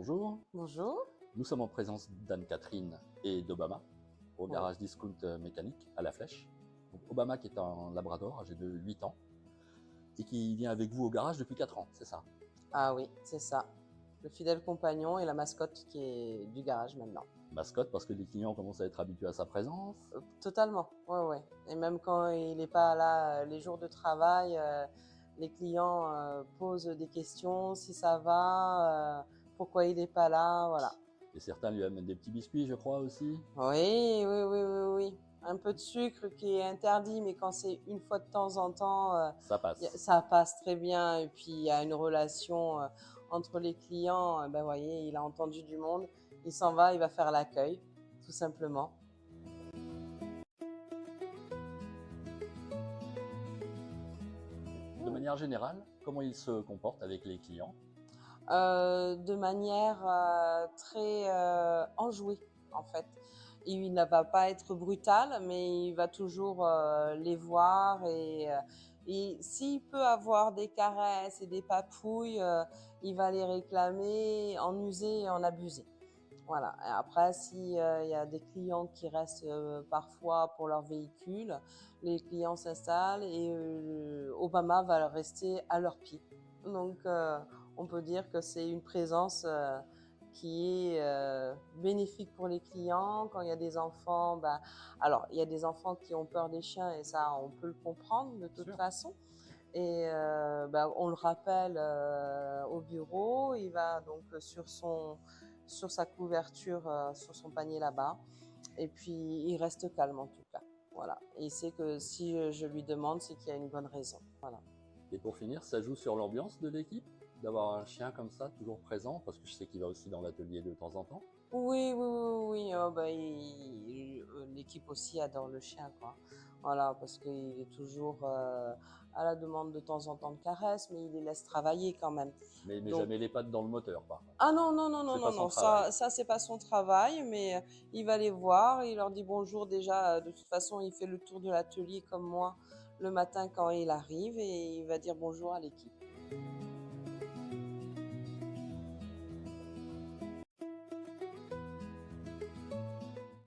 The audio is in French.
bonjour. Bonjour. Nous sommes en présence d'Anne-Catherine et d'Obama au Oui. garage Discount Mécanique à La Flèche. Donc, Obama qui est un labrador âgé de 8 ans et qui vient avec vous au garage depuis 4 ans, c'est ça? Ah oui, c'est ça. Le fidèle compagnon et la mascotte qui est du garage maintenant. Mascotte parce que les clients commencent à être habitués à sa présence. Totalement, ouais, ouais. Et même quand il n'est pas là les jours de travail, les clients posent des questions, si ça va, pourquoi il n'est pas là, voilà. Et certains lui amènent des petits biscuits, je crois aussi. Oui, oui, oui, oui, oui. Un peu de sucre qui est interdit, mais quand c'est une fois de temps en temps, Ça passe. ça passe très bien. Et puis il y a une relation entre les clients. Ben voyez, il a entendu du monde, il s'en va, il va faire l'accueil, tout simplement. De manière générale, comment il se comporte avec les clients? De manière très enjouée, en fait. Il ne va pas être brutal, mais il va toujours les voir et s'il peut avoir des caresses et des papouilles, il va les réclamer, en user et en abuser. Voilà. Et après, s'il y a des clients qui restent parfois pour leur véhicule, les clients s'installent et Obama va rester à leurs pieds. Donc, on peut dire que c'est une présence qui est bénéfique pour les clients. Quand il y a des enfants, alors il y a des enfants qui ont peur des chiens et ça, on peut le comprendre de toute façon. Et on le rappelle au bureau, il va donc sur sa couverture, sur son panier là-bas, et puis il reste calme en tout cas. Voilà. Et il sait que si je lui demande, c'est qu'il y a une bonne raison. Voilà. Et pour finir, ça joue sur l'ambiance de l'équipe d'avoir un chien comme ça, toujours présent, parce que je sais qu'il va aussi dans l'atelier de temps en temps. Oui, oui, oui, oui. L'équipe aussi adore le chien, quoi. Voilà, parce qu'il est toujours à la demande de temps en temps de caresses, mais il les laisse travailler quand même. Mais il met Donc, jamais les pattes dans le moteur, par contre. ah non, non, non, non, C'est non, pas son non, travail. ça c'est pas son travail, mais il va les voir, il leur dit bonjour déjà. De toute façon, il fait le tour de l'atelier comme moi le matin quand il arrive et il va dire bonjour à l'équipe.